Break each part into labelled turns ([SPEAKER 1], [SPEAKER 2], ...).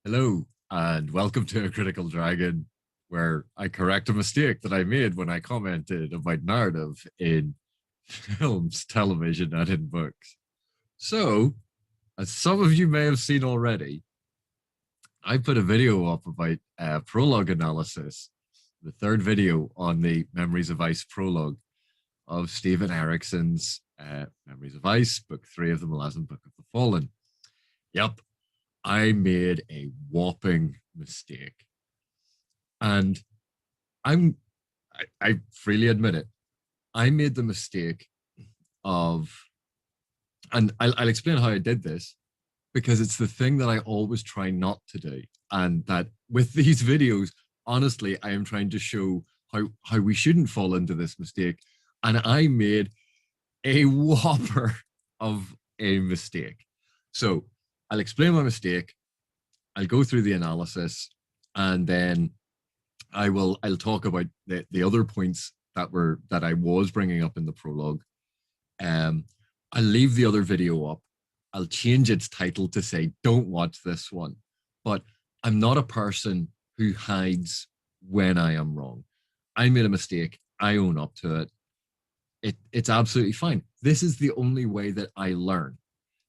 [SPEAKER 1] Hello, and welcome to A Critical Dragon, where I correct a mistake that I made when I commented about narrative in films, television, and in books. So, as some of you may have seen already, I put a video up about prologue analysis, the third video on the Memories of Ice prologue of Steven Erikson's Memories of Ice, book 3 of the Malazan Book of the Fallen. Yep, I made a whopping mistake. And I'm I freely admit it. I made the mistake of, and I'll explain how I did this because it's the thing that I always try not to do. And that with these videos, honestly, I am trying to show how we shouldn't fall into this mistake. And I made a whopper of a mistake. So I'll explain my mistake. I'll go through the analysis, and then I'll talk about the other points that I was bringing up in the prologue. Um, I'll leave the other video up. I'll change its title to say "Don't watch this one." But I'm not a person who hides when I am wrong. I made a mistake. I own up to it. It's absolutely fine. This is the only way that I learn.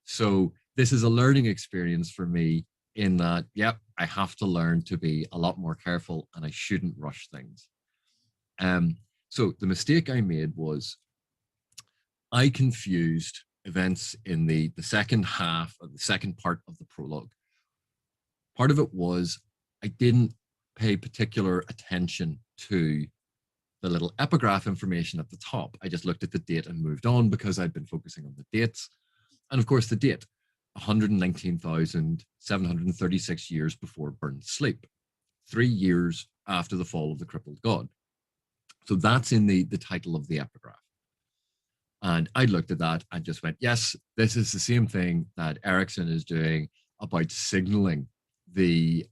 [SPEAKER 1] So this is a learning experience for me in that, yep, I have to learn to be a lot more careful and I shouldn't rush things. Um, so the mistake I made was I confused events in the second half of the second part of the prologue. Part of it was I didn't pay particular attention to the little epigraph information at the top. I just looked at the date and moved on because I'd been focusing on the dates. And of course, the date 119,736 years before Burn's sleep, 3 years after the fall of the crippled god. So that's in the title of the epigraph. And I looked at that and just went, yes, this is the same thing that Erikson is doing about signaling the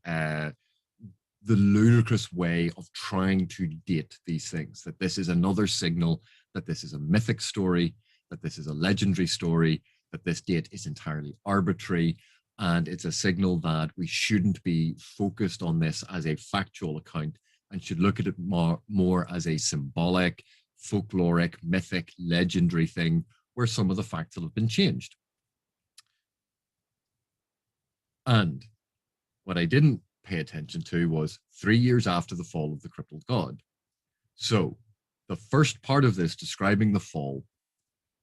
[SPEAKER 1] ludicrous way of trying to date these things, that this is another signal, that this is a mythic story, that this is a legendary story, that this date is entirely arbitrary, and it's a signal that we shouldn't be focused on this as a factual account and should look at it more as a symbolic, folkloric, mythic, legendary thing where some of the facts have been changed. And what I didn't pay attention to was 3 years after the fall of the crippled god. So the first part of this describing the fall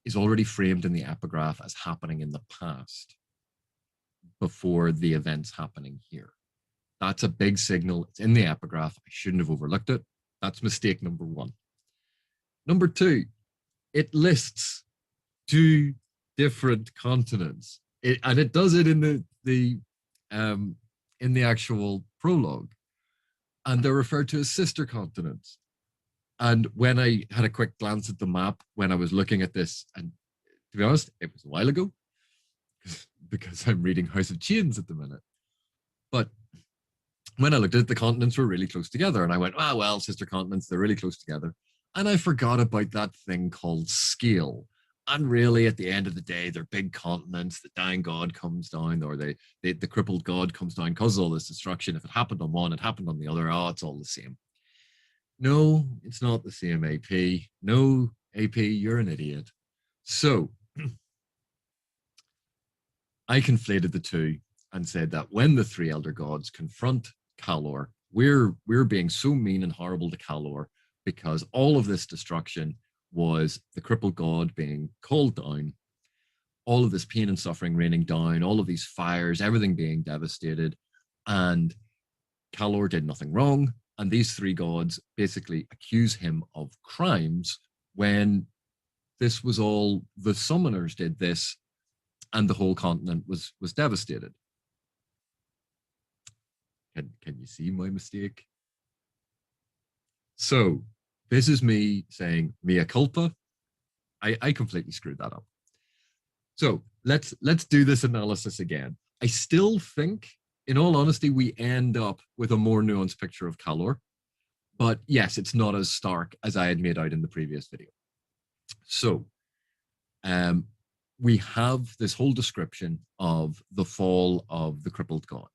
[SPEAKER 1] is already framed in the epigraph as happening in the past before the events happening here. That's a big signal. It's in the epigraph. I shouldn't have overlooked it. That's mistake number one. Number two, it lists two different continents, and it does it in the actual prologue, and they're referred to as sister continents. And when I had a quick glance at the map when I was looking at this, and to be honest, it was a while ago because I'm reading House of Chains at the minute. But when I looked at it, the continents were really close together. And I went, ah, well, sister continents, they're really close together. And I forgot about that thing called scale. And really, at the end of the day, they're big continents. The dying god comes down, or the crippled god comes down, causes all this destruction. If it happened on one, it happened on the other. Oh, it's all the same. No, it's not the same, AP. No, AP, you're an idiot. So I conflated the two and said that when the three elder gods confront Talor, we're being so mean and horrible to Talor because all of this destruction was the crippled god being called down, all of this pain and suffering raining down, all of these fires, everything being devastated, and Talor did nothing wrong. And these three gods basically accuse him of crimes when this was all the summoners did this, and the whole continent was devastated. Can you see my mistake? So this is me saying mea culpa. I completely screwed that up. So let's do this analysis again. I still think, in all honesty, we end up with a more nuanced picture of Talor. But yes, it's not as stark as I had made out in the previous video. So we have this whole description of the fall of the crippled god.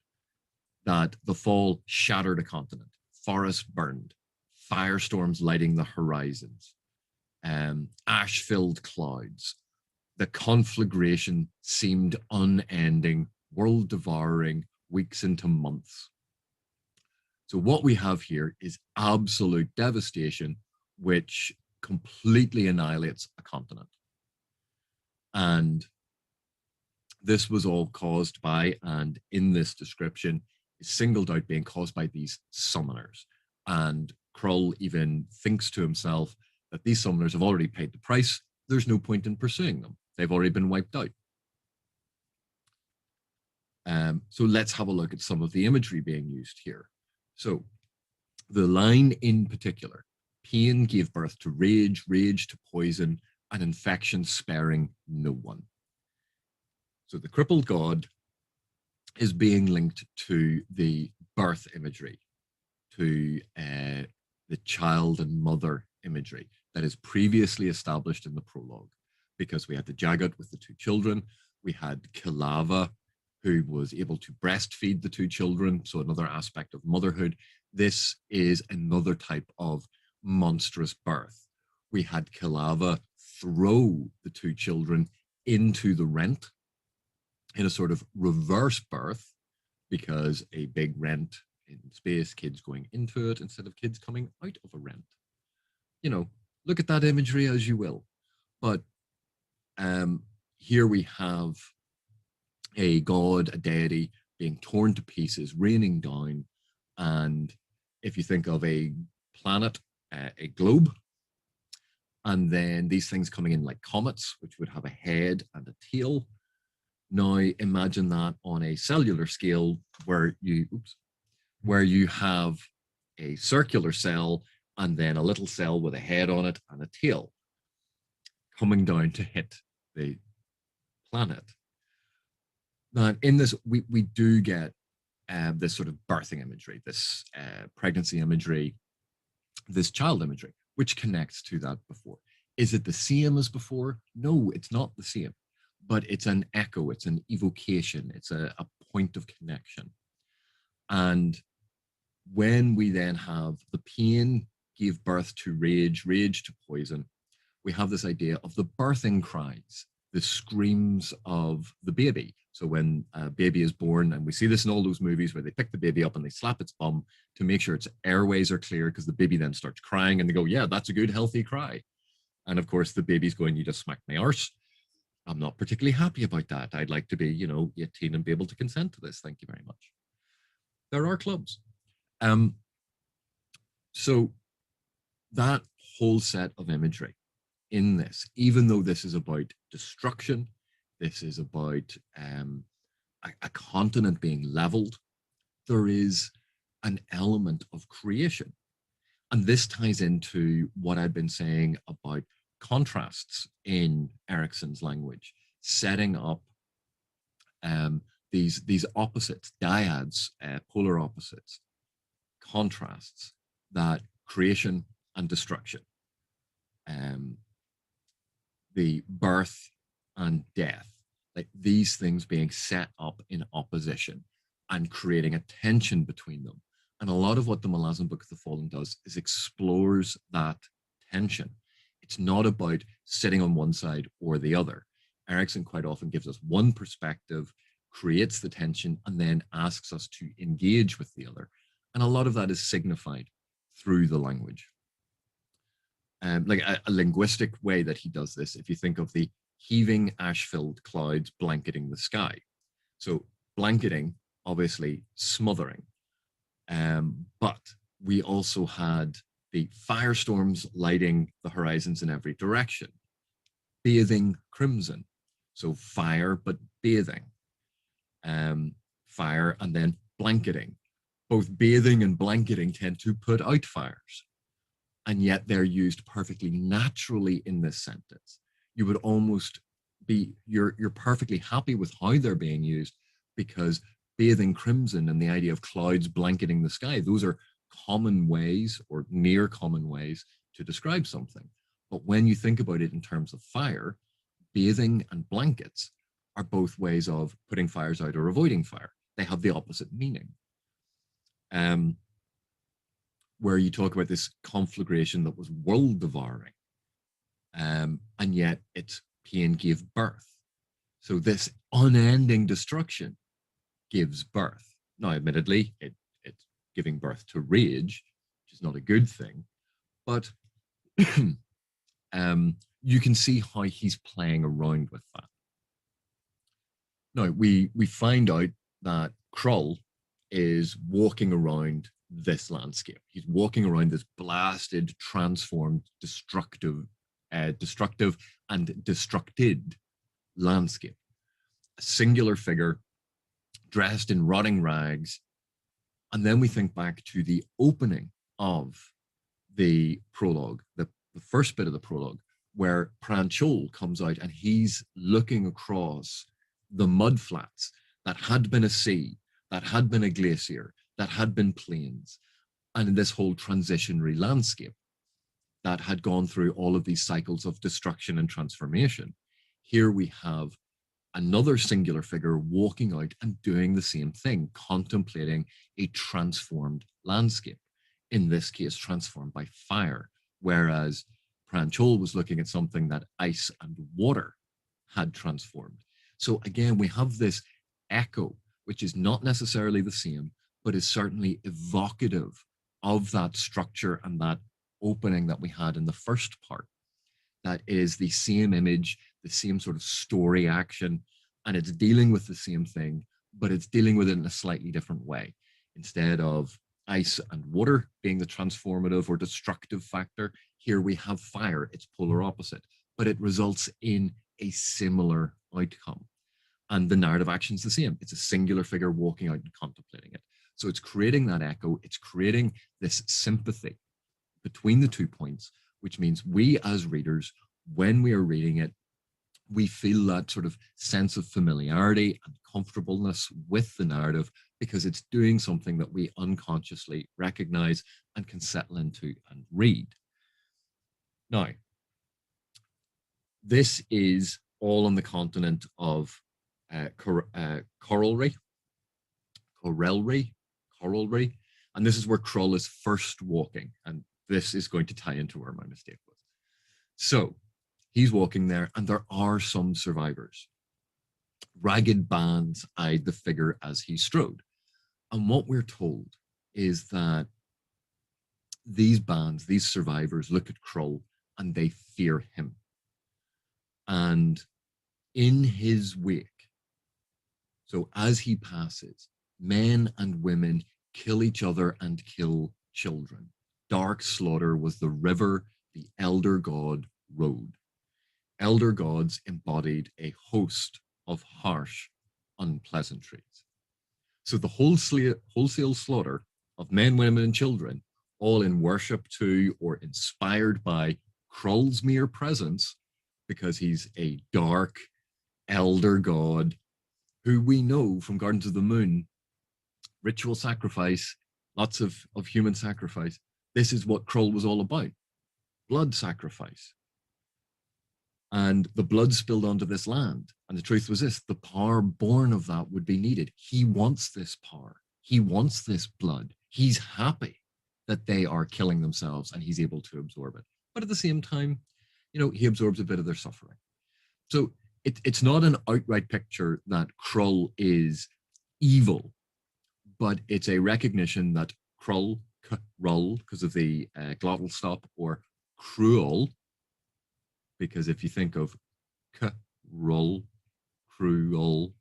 [SPEAKER 1] that the fall shattered a continent, forests burned, firestorms lighting the horizons, ash-filled clouds. The conflagration seemed unending, world-devouring, weeks into months. So what we have here is absolute devastation, which completely annihilates a continent. And this was all caused by, and in this description, is singled out being caused by these summoners. And Krull even thinks to himself that these summoners have already paid the price. There's no point in pursuing them. They've already been wiped out. So let's have a look at some of the imagery being used here. So the line in particular, pain gave birth to rage, rage to poison, and infection sparing no one. So the crippled god is being linked to the birth imagery, to the child and mother imagery that is previously established in the prologue, because we had the Jagat with the two children, we had Kilava, who was able to breastfeed the two children, so another aspect of motherhood. This is another type of monstrous birth. We had Kilava throw the two children into the rent in a sort of reverse birth, because a big rent in space, kids going into it instead of kids coming out of a rent. You know, look at that imagery as you will. But here we have a god, a deity, being torn to pieces, raining down. And if you think of a planet, a globe, and then these things coming in like comets, which would have a head and a tail. Now imagine that on a cellular scale where you have a circular cell and then a little cell with a head on it and a tail coming down to hit the planet. Now, in this, we do get this sort of birthing imagery, this pregnancy imagery, this child imagery, which connects to that before. Is it the same as before? No, it's not the same, but it's an echo, it's an evocation, it's a point of connection. And when we then have the pain gave birth to rage, rage to poison, we have this idea of the birthing cries, the screams of the baby. So when a baby is born, and we see this in all those movies where they pick the baby up and they slap its bum to make sure its airways are clear, because the baby then starts crying and they go, yeah, that's a good, healthy cry. And of course, the baby's going, you just smacked my arse. I'm not particularly happy about that. I'd like to be, 18 and be able to consent to this. Thank you very much. There are clubs. So that whole set of imagery in this, even though this is about destruction, this is about a continent being leveled, there is an element of creation. And this ties into what I've been saying about contrasts in Erikson's language, setting up these opposites, dyads, polar opposites, contrasts, that creation and destruction, the birth and death, like these things being set up in opposition and creating a tension between them. And a lot of what the Malazan Book of the Fallen does is explores that tension. It's not about sitting on one side or the other. Erikson quite often gives us one perspective, creates the tension, and then asks us to engage with the other. And a lot of that is signified through the language. Like a linguistic way that he does this, if you think of the heaving ash-filled clouds blanketing the sky. So blanketing, obviously smothering. But we also had the firestorms lighting the horizons in every direction. Bathing crimson. So fire, but bathing. Fire and then blanketing. Both bathing and blanketing tend to put out fires. And yet they're used perfectly naturally in this sentence. You would almost be, you're perfectly happy with how they're being used, because bathing crimson and the idea of clouds blanketing the sky, those are common ways or near common ways to describe something. But when you think about it in terms of fire, bathing and blankets are both ways of putting fires out or avoiding fire. They have the opposite meaning. um, where you talk about this conflagration that was world devouring, and yet its pain gave birth. So this unending destruction gives birth. Now, admittedly, it's giving birth to rage, which is not a good thing, but you can see how he's playing around with that. Now, we find out that Krull is walking around this landscape. He's walking around this blasted, transformed, destructive and destructed landscape. A singular figure dressed in rotting rags. And then we think back to the opening of the prologue, the first bit of the prologue, where Pranchol comes out and he's looking across the mud flats that had been a sea, that had been a glacier, that had been plains, and this whole transitionary landscape that had gone through all of these cycles of destruction and transformation. Here we have another singular figure walking out and doing the same thing, contemplating a transformed landscape, in this case transformed by fire, whereas Pranchol was looking at something that ice and water had transformed. So again, we have this echo, which is not necessarily the same, but is certainly evocative of that structure and that opening that we had in the first part. That is the same image, the same sort of story action, and it's dealing with the same thing, but it's dealing with it in a slightly different way. Instead of ice and water being the transformative or destructive factor, here we have fire, it's polar opposite, but it results in a similar outcome. And the narrative action is the same. It's a singular figure walking out and contemplating it. So it's creating that echo, it's creating this sympathy between the 2 points, which means we as readers, when we are reading it, we feel that sort of sense of familiarity and comfortableness with the narrative because it's doing something that we unconsciously recognize and can settle into and read. Now, this is all on the continent of Korelri, and this is where Krull is first walking, and this is going to tie into where my mistake was. So he's walking there, and there are some survivors. Ragged bands eyed the figure as he strode. And what we're told is that these bands, these survivors, look at Krull and they fear him. And in his wake, so as he passes, men and women kill each other and kill children. Dark slaughter was the river the elder god rode. Elder gods embodied a host of harsh unpleasantries. So the wholesale slaughter of men, women, and children, all in worship to or inspired by Krull's mere presence, because he's a dark elder god who we know from Gardens of the Moon, ritual sacrifice, lots of human sacrifice. This is what Krull was all about, blood sacrifice. And the blood spilled onto this land. And the truth was this, the power born of that would be needed. He wants this power. He wants this blood. He's happy that they are killing themselves and he's able to absorb it. But at the same time, you know, he absorbs a bit of their suffering. So it's not an outright picture that Krull is evil, but it's a recognition that Krull, because of the glottal stop, or cruel, because if you think of cruel,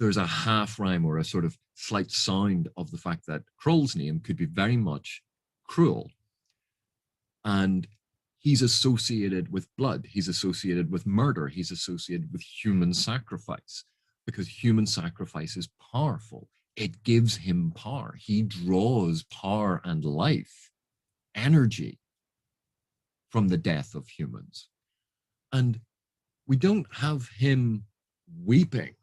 [SPEAKER 1] there's a half rhyme or a sort of slight sound of the fact that Krull's name could be very much cruel. And he's associated with blood, he's associated with murder, he's associated with human sacrifice, because human sacrifice is powerful. It gives him power. He draws power and life, energy from the death of humans. And we don't have him weeping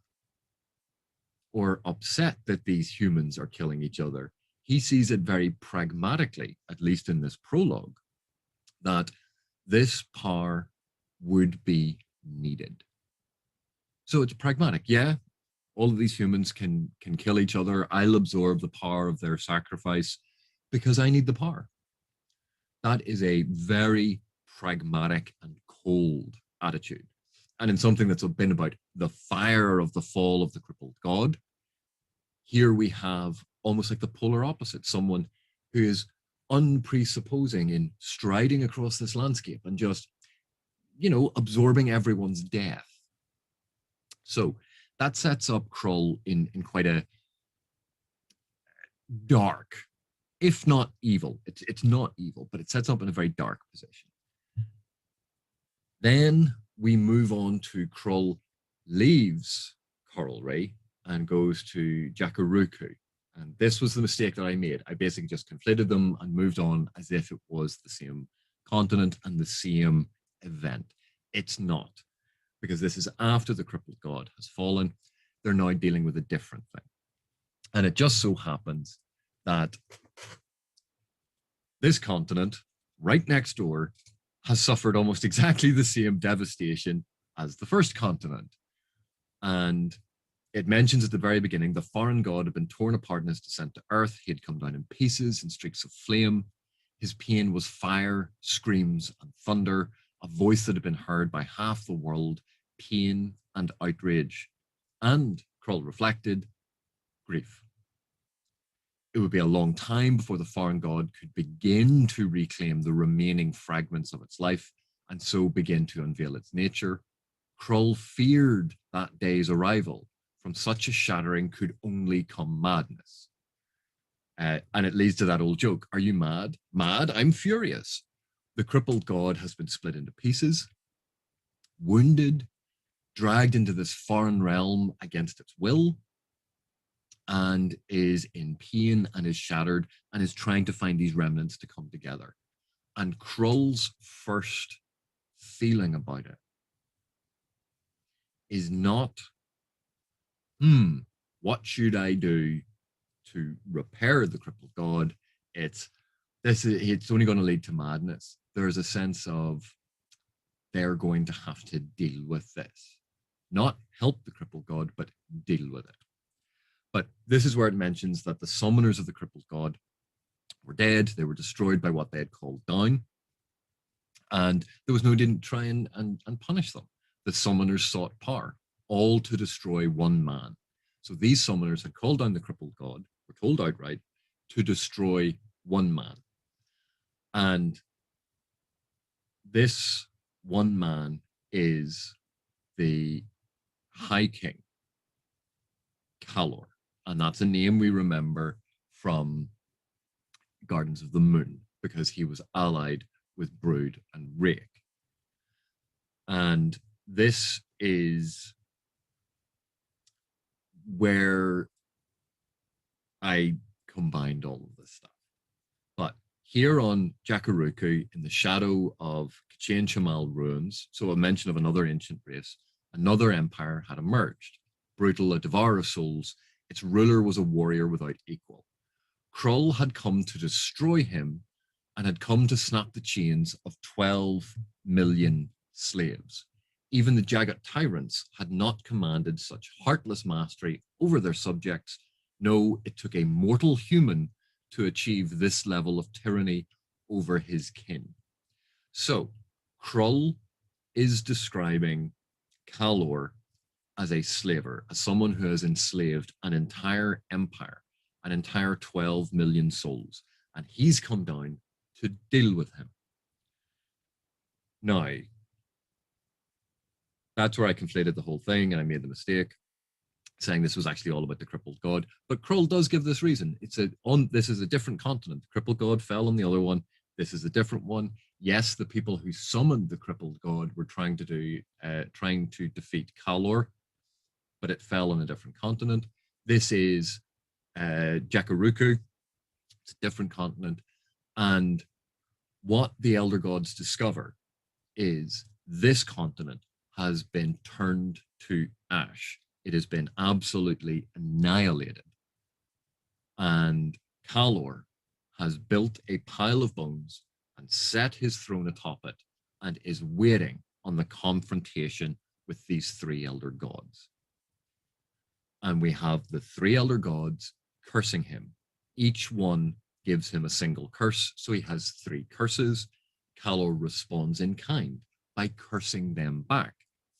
[SPEAKER 1] or upset that these humans are killing each other. He sees it very pragmatically, at least in this prologue, that this power would be needed. So it's pragmatic. Yeah, all of these humans can kill each other. I'll absorb the power of their sacrifice because I need the power. That is a very pragmatic and cold attitude. And in something that's been about the fire of the fall of the crippled god, here we have almost like the polar opposite, someone who is unpresupposing in striding across this landscape and just, absorbing everyone's death. So that sets up Krull in quite a dark, if not evil. It's not evil, but it sets up in a very dark position. Then we move on to Krull leaves Korelri and goes to Jackuruku. And this was the mistake that I made. I basically just conflated them and moved on as if it was the same continent and the same event. It's not, because this is after the crippled god has fallen. They're now dealing with a different thing. And it just so happens that this continent, right next door, has suffered almost exactly the same devastation as the first continent. And it mentions at the very beginning, the foreign god had been torn apart in his descent to Earth. He had come down in pieces and streaks of flame. His pain was fire, screams, and thunder, a voice that had been heard by half the world, pain and outrage. And, Krull reflected, grief. It would be a long time before the foreign god could begin to reclaim the remaining fragments of its life and so begin to unveil its nature. Krull feared that day's arrival. From such a shattering could only come madness. And it leads to that old joke. Are you mad? Mad? I'm furious. The crippled god has been split into pieces, wounded, dragged into this foreign realm against its will, and is in pain and is shattered and is trying to find these remnants to come together. And Krull's first feeling about it is not, what should I do to repair the crippled god? It's only going to lead to madness. There's a sense of they're going to have to deal with this. Not help the crippled god, but deal with it. But this is where it mentions that the summoners of the crippled god were dead. They were destroyed by what they had called down. And there was no need to try and punish them. The summoners sought power, all to destroy one man. So these summoners had called down the crippled god, were told outright, to destroy one man. And this one man is the High King, Talor. And that's a name we remember from Gardens of the Moon, because he was allied with Brood and Rake. And this is where I combined all of this stuff. But here on Jackuruku, in the shadow of K'chain Shamal ruins, so a mention of another ancient race, another empire had emerged. Brutal, a devourer of souls, its ruler was a warrior without equal. Krull had come to destroy him and had come to snap the chains of 12 million slaves. Even the Jagat tyrants had not commanded such heartless mastery over their subjects. No, it took a mortal human to achieve this level of tyranny over his kin. So, Krull is describing Talor as a slaver, as someone who has enslaved an entire empire, an entire 12 million souls, and he's come down to deal with him. Now, that's where I conflated the whole thing and I made the mistake saying this was actually all about the crippled god. But Krull does give this reason. This is a different continent. The crippled god fell on the other one. This is a different one. Yes, the people who summoned the crippled god were trying to defeat Talor, but it fell on a different continent. This is Jackuruku. It's a different continent. And what the elder gods discover is this continent has been turned to ash. It has been absolutely annihilated. And Talor has built a pile of bones and set his throne atop it and is waiting on the confrontation with these three elder gods. And we have the three elder gods cursing him. Each one gives him a single curse, so he has three curses. Talor responds in kind by cursing them back,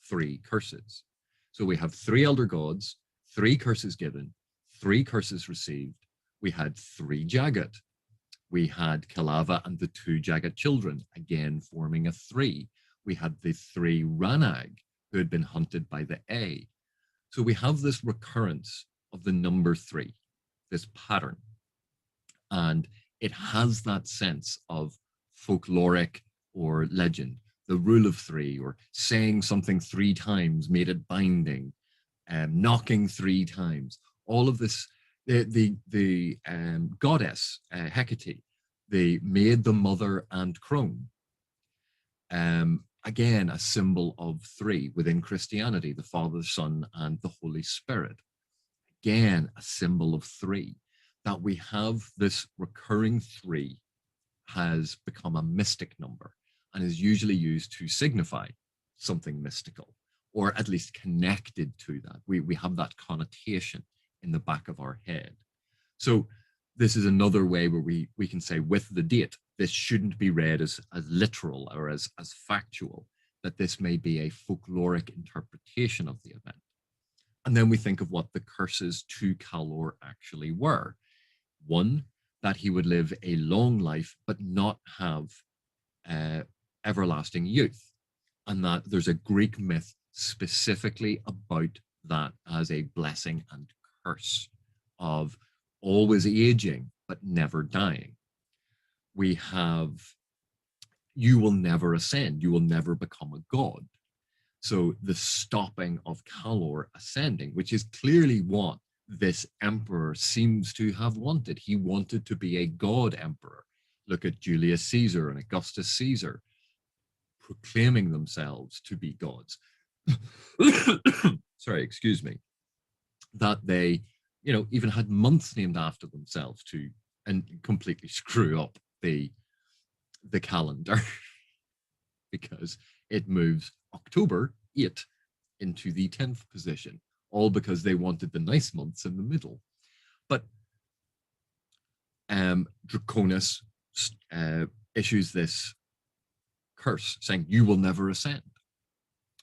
[SPEAKER 1] three curses. So we have three elder gods, three curses given, three curses received. We had three Jagat. We had Kalava and the two Jagat children, again forming a three. We had the three Ranag, who had been hunted by the A. So we have this recurrence of the number three, this pattern. And it has that sense of folkloric or legend, the rule of three, or saying something three times made it binding, knocking three times. All of this, the goddess Hecate, the maid, the mother, and crone. Again, a symbol of three within Christianity, the Father, the Son, and the Holy Spirit. Again, a symbol of three. That we have this recurring three has become a mystic number and is usually used to signify something mystical, or at least connected to that. We have that connotation in the back of our head. So this is another way where we can say with the date, this shouldn't be read as literal or as factual, that this may be a folkloric interpretation of the event. And then we think of what the curses to Talor actually were. One, that he would live a long life, but not have everlasting youth. And that there's a Greek myth specifically about that as a blessing and curse of always aging, but never dying. We have, you will never ascend, you will never become a god. So the stopping of Talor ascending, which is clearly what this emperor seems to have wanted. He wanted to be a god emperor. Look at Julius Caesar and Augustus Caesar proclaiming themselves to be gods. Sorry, excuse me. That they, even had months named after themselves to, and completely screw up the calendar because it moves October 8 into the 10th position, all because they wanted the nice months in the middle. But Draconis issues this curse saying, you will never ascend.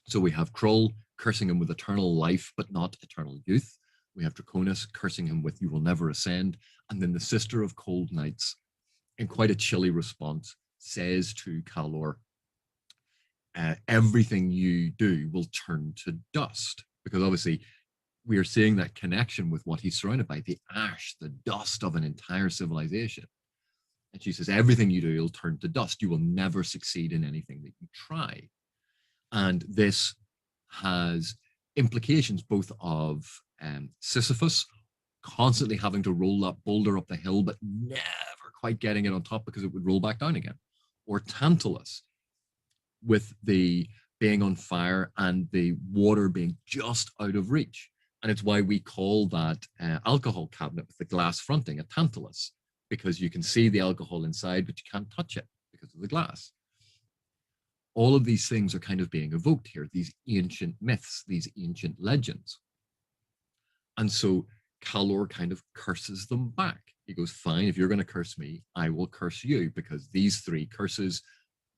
[SPEAKER 1] So we have Krull cursing him with eternal life, but not eternal youth. We have Draconis cursing him with, you will never ascend. And then the Sister of Cold Nights, in quite a chilly response, says to Talor, everything you do will turn to dust. Because obviously we are seeing that connection with what he's surrounded by, the ash, the dust of an entire civilization. And she says, everything you do will turn to dust. You will never succeed in anything that you try. And this has implications both of Sisyphus constantly having to roll that boulder up the hill, but never quite getting it on top because it would roll back down again. Or Tantalus, with the being on fire and the water being just out of reach. And it's why we call that alcohol cabinet with the glass fronting a Tantalus, because you can see the alcohol inside, but you can't touch it because of the glass. All of these things are kind of being evoked here, these ancient myths, these ancient legends. And so Talor kind of curses them back. He goes, fine, if you're going to curse me, I will curse you, because these three curses,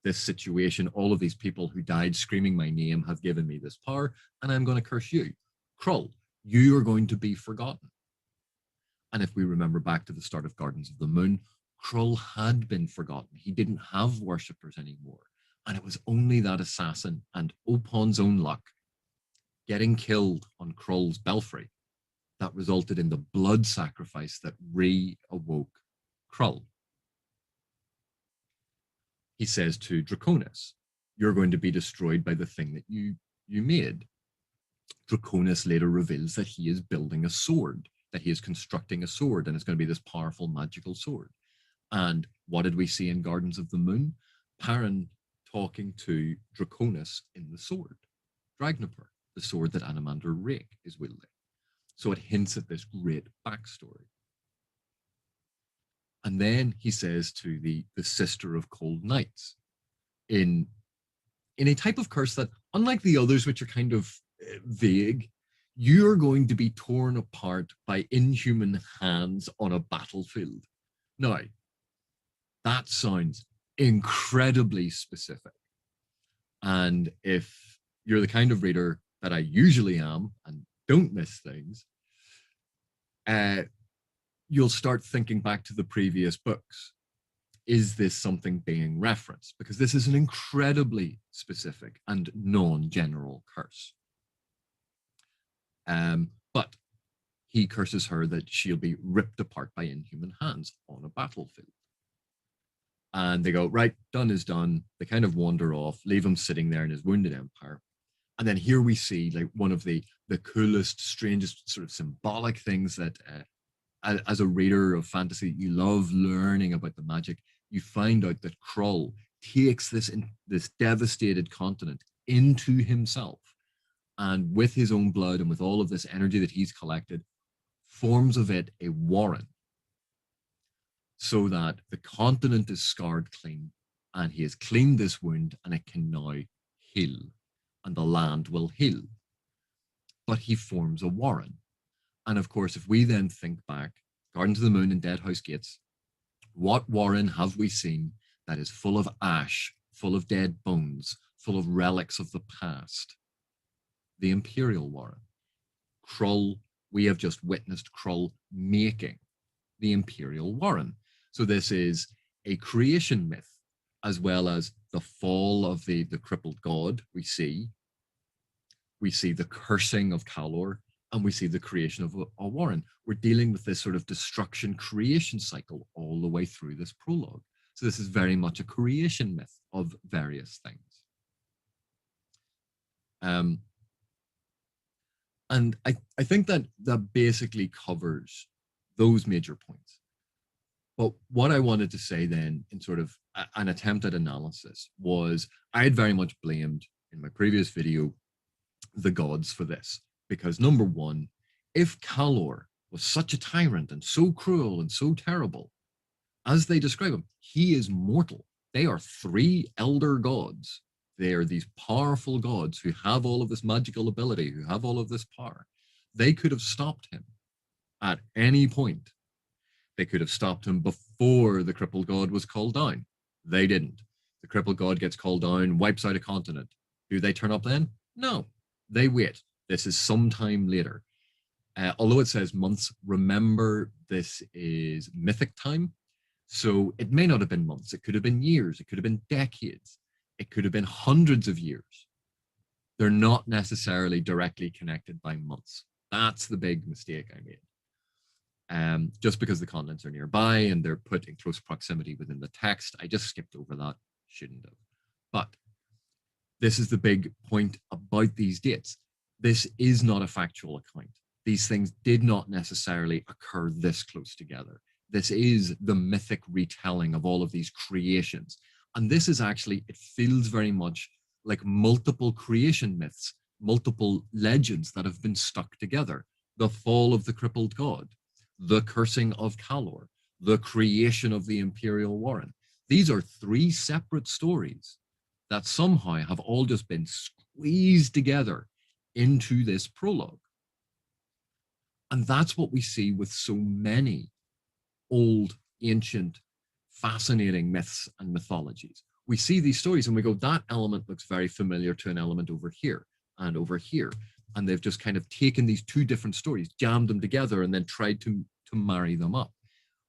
[SPEAKER 1] this situation, all of these people who died screaming my name have given me this power, and I'm going to curse you. Krull, you are going to be forgotten. And if we remember back to the start of Gardens of the Moon, Krull had been forgotten. He didn't have worshippers anymore. And it was only that assassin and Opon's own luck getting killed on Krull's belfry that resulted in the blood sacrifice that re-awoke Krull. He says to Draconis, you're going to be destroyed by the thing that you made. Draconis later reveals that he is building a sword, that he is constructing a sword, and it's going to be this powerful magical sword. And what did we see in Gardens of the Moon? Perrin talking to Draconis in the sword, Dragnapur, the sword that Anomander Rake is wielding. So it hints at this great backstory. And then he says to the Sister of Cold Nights, in a type of curse that, unlike the others, which are kind of vague, you're going to be torn apart by inhuman hands on a battlefield. Now, that sounds incredibly specific. And if you're the kind of reader that I usually am and don't miss things, you'll start thinking back to the previous books. Is this something being referenced? Because this is an incredibly specific and non-general curse. But he curses her that she'll be ripped apart by inhuman hands on a battlefield. And they go, right, done is done. They kind of wander off, leave him sitting there in his wounded empire. And then here we see like one of the coolest, strangest sort of symbolic things that as a reader of fantasy, you love learning about the magic. You find out that Krull takes this devastated continent into himself, and with his own blood and with all of this energy that he's collected, forms of it a warren, so that the continent is scarred clean, and he has cleaned this wound, and it can now heal, and the land will heal. But he forms a warren. And of course, if we then think back, Garden to the Moon and Deadhouse Gates, what warren have we seen that is full of ash, full of dead bones, full of relics of the past? The Imperial Warren. Krull, we have just witnessed Krull making the Imperial Warren. So this is a creation myth, as well as the fall of the crippled god we see. We see the cursing of Talor, and we see the creation of a warren. We're dealing with this sort of destruction creation cycle all the way through this prologue. So this is very much a creation myth of various things. And I think that basically covers those major points. But what I wanted to say then in sort of an attempt at analysis was I had very much blamed in my previous video the gods for this. Because number one, if Talor was such a tyrant and so cruel and so terrible, as they describe him, he is mortal. They are three elder gods. They are these powerful gods who have all of this magical ability, who have all of this power. They could have stopped him at any point. They could have stopped him before the crippled god was called down. They didn't. The crippled god gets called down, wipes out a continent. Do they turn up then? No. They wait. This is sometime later. Although it says months, remember this is mythic time. So it may not have been months. It could have been years. It could have been decades. It could have been hundreds of years. They're not necessarily directly connected by months. That's the big mistake I made. Just because the continents are nearby and they're put in close proximity within the text, I just skipped over that. Shouldn't have. But this is the big point about these dates. This is not a factual account. These things did not necessarily occur this close together. This is the mythic retelling of all of these creations. And this is actually, it feels very much like multiple creation myths, multiple legends that have been stuck together. The fall of the crippled god, the cursing of Talor, the creation of the Imperial Warren. These are three separate stories that somehow have all just been squeezed together into this prologue. And that's what we see with so many old, ancient, fascinating myths and mythologies. We see these stories and we go, that element looks very familiar to an element over here and over here. And they've just kind of taken these two different stories, jammed them together, and then tried to marry them up.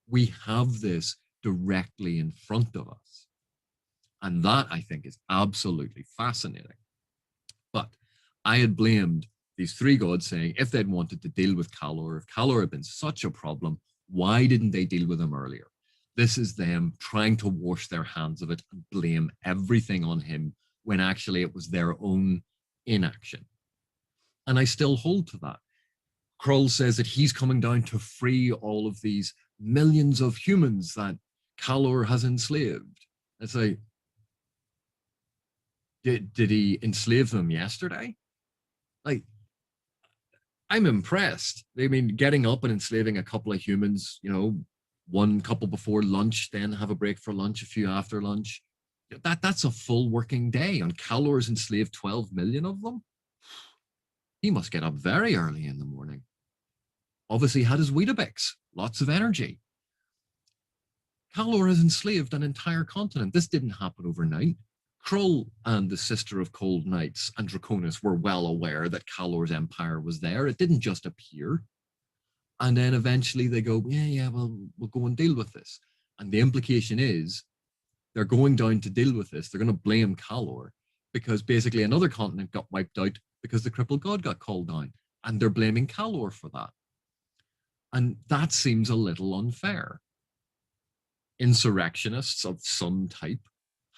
[SPEAKER 1] We have this directly in front of us. And that, I think, is absolutely fascinating. But I had blamed these three gods, saying if they'd wanted to deal with Talor, if Talor had been such a problem, why didn't they deal with him earlier? This is them trying to wash their hands of it and blame everything on him when actually it was their own inaction. And I still hold to that. Krull says that he's coming down to free all of these millions of humans that Talor has enslaved. It's like, did he enslave them yesterday? Like, I'm impressed. I mean, getting up and enslaving a couple of humans, you know, one couple before lunch, then have a break for lunch, a few after lunch. That's a full working day. And Talor's enslaved 12 million of them. He must get up very early in the morning. Obviously had his Weetabix, lots of energy. Talor has enslaved an entire continent. This didn't happen overnight. Krull and the Sister of Cold Nights and Draconis were well aware that Talor's empire was there. It didn't just appear. And then eventually they go, well, we'll go and deal with this. And the implication is they're going down to deal with this. They're going to blame Talor because basically another continent got wiped out because the crippled god got called down. And they're blaming Talor for that. And that seems a little unfair. Insurrectionists of some type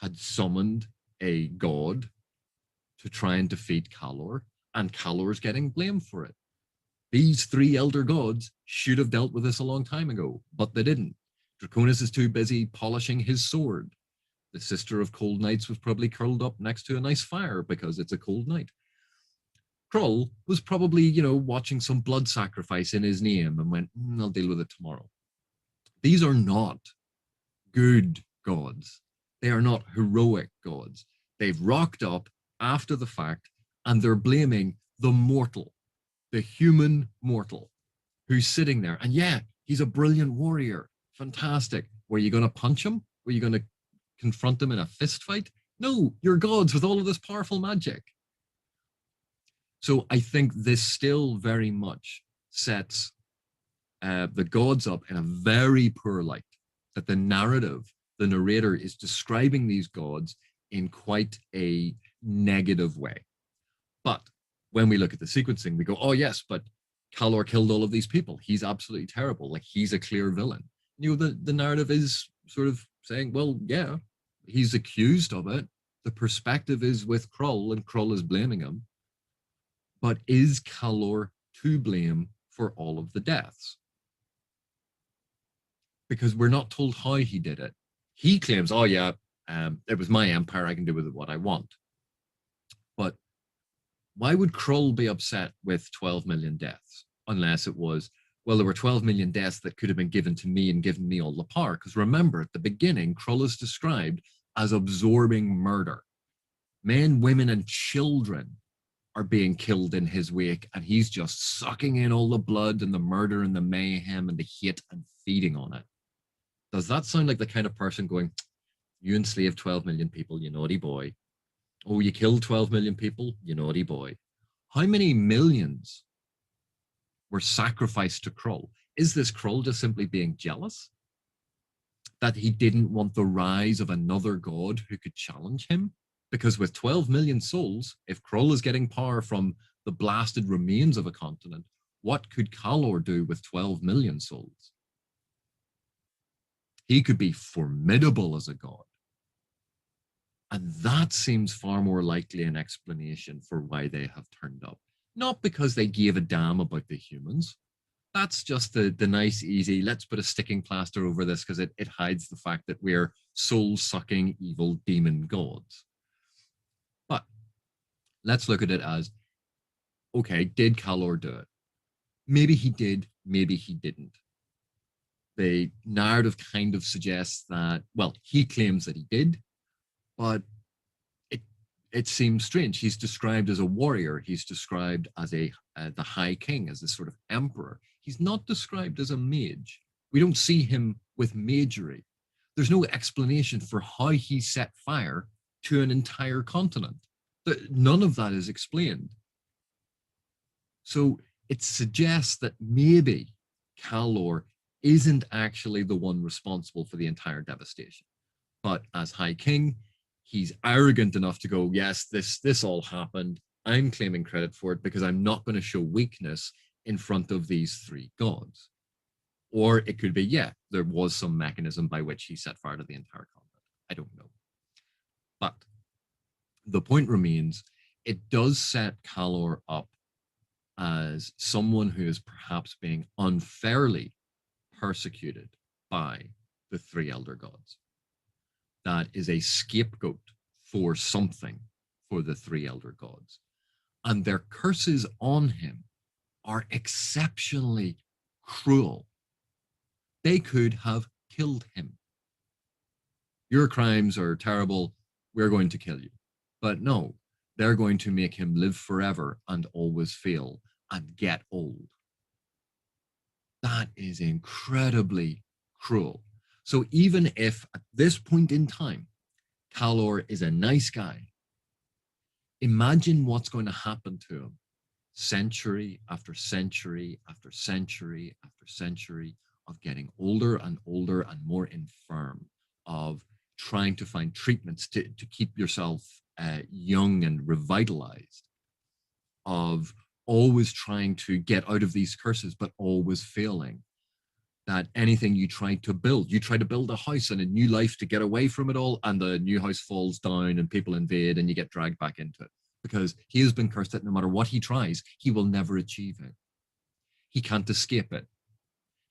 [SPEAKER 1] had summoned a god to try and defeat Talor, and Talor's getting blamed for it. These three elder gods should have dealt with this a long time ago, but they didn't. Draconis is too busy polishing his sword. The Sister of Cold Nights was probably curled up next to a nice fire because it's a cold night. Krull was probably, watching some blood sacrifice in his name and went, I'll deal with it tomorrow. These are not good gods. They are not heroic gods. They've rocked up after the fact and they're blaming the mortal, the human mortal who's sitting there. And yeah, he's a brilliant warrior. Fantastic. Were you going to punch him? Were you going to confront him in a fist fight? No, you're gods with all of this powerful magic. So I think this still very much sets the gods up in a very poor light, that the narrative, the narrator is describing these gods in quite a negative way. But when we look at the sequencing, we go, oh yes, but Talor killed all of these people. He's absolutely terrible. Like, he's a clear villain. The narrative is sort of saying, well, yeah, he's accused of it. The perspective is with Krull, and Krull is blaming him. But is Talor to blame for all of the deaths? Because we're not told how he did it. He claims, oh yeah, it was my empire, I can do with it what I want. But why would Krull be upset with 12 million deaths? Unless it was, well, there were 12 million deaths that could have been given to me and given me all the power. Because remember, at the beginning, Krull is described as absorbing murder. Men, women, and children are being killed in his wake, and he's just sucking in all the blood and the murder and the mayhem and the hate and feeding on it. Does that sound like the kind of person going, you enslaved 12 million people, you naughty boy? Oh, you killed 12 million people, you naughty boy? How many millions were sacrificed to Krull? Is this Krull just simply being jealous? That he didn't want the rise of another god who could challenge him? Because with 12 million souls, if Krull is getting power from the blasted remains of a continent, what could Talor do with 12 million souls? He could be formidable as a god. And that seems far more likely an explanation for why they have turned up. Not because they gave a damn about the humans. That's just the nice, easy, let's put a sticking plaster over this because it hides the fact that we're soul-sucking evil demon gods. But let's look at it as, okay, did Talor do it? Maybe he did, maybe he didn't. The narrative kind of suggests that, well, he claims that he did, but it seems strange. He's described as a warrior. He's described as the High King, as this sort of emperor. He's not described as a mage. We don't see him with magery. There's no explanation for how he set fire to an entire continent. None of that is explained. So it suggests that maybe Talor isn't actually the one responsible for the entire devastation. But as High King, he's arrogant enough to go, yes, this all happened. I'm claiming credit for it because I'm not going to show weakness in front of these three gods. Or it could be, yeah, there was some mechanism by which he set fire to the entire continent. I don't know. But the point remains, it does set Talor up as someone who is perhaps being unfairly persecuted by the three elder gods. That is a scapegoat for something for the three elder gods. And their curses on him are exceptionally cruel. They could have killed him. Your crimes are terrible. We're going to kill you. But no, they're going to make him live forever and always fail and get old. That is incredibly cruel. So even if at this point in time, Talor is a nice guy, imagine what's going to happen to him century after century after century after century of getting older and older and more infirm, of trying to find treatments to keep yourself young and revitalized, of always trying to get out of these curses, but always failing. That anything you try to build a house and a new life to get away from it all, and the new house falls down and people invade and you get dragged back into it. Because he has been cursed that no matter what he tries, he will never achieve it. He can't escape it.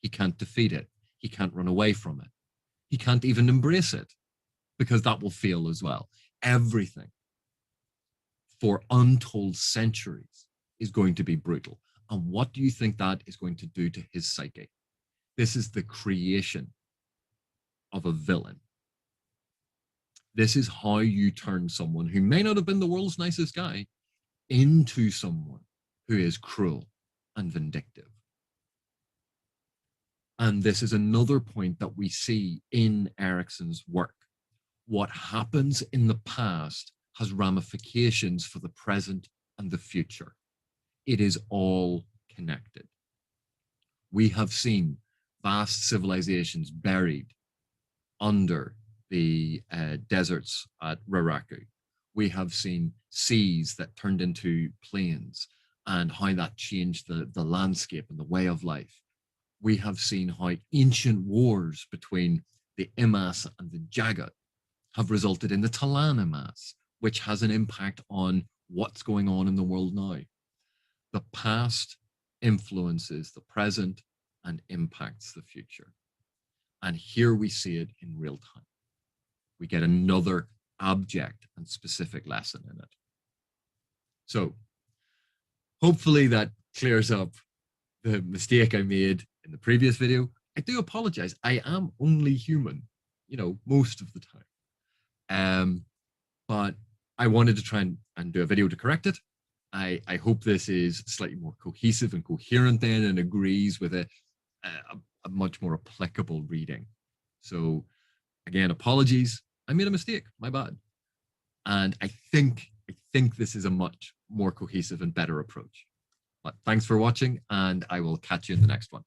[SPEAKER 1] He can't defeat it. He can't run away from it. He can't even embrace it, because that will fail as well. Everything for untold centuries is going to be brutal. And what do you think that is going to do to his psyche? This is the creation of a villain. This is how you turn someone who may not have been the world's nicest guy into someone who is cruel and vindictive. And this is another point that we see in Erikson's work. What happens in the past has ramifications for the present and the future. It is all connected. We have seen vast civilizations buried under the deserts at Raraku. We have seen seas that turned into plains and how that changed the landscape and the way of life. We have seen how ancient wars between the Imas and the Jagat have resulted in the Talan Imas, which has an impact on what's going on in the world now. The past influences the present and impacts the future. And here we see it in real time. We get another abject and specific lesson in it. So hopefully that clears up the mistake I made in the previous video. I do apologize. I am only human, most of the time. But I wanted to try and do a video to correct it. I hope this is slightly more cohesive and coherent then, and agrees with a much more applicable reading. So again, apologies. I made a mistake, my bad. And I think this is a much more cohesive and better approach. But thanks for watching, and I will catch you in the next one.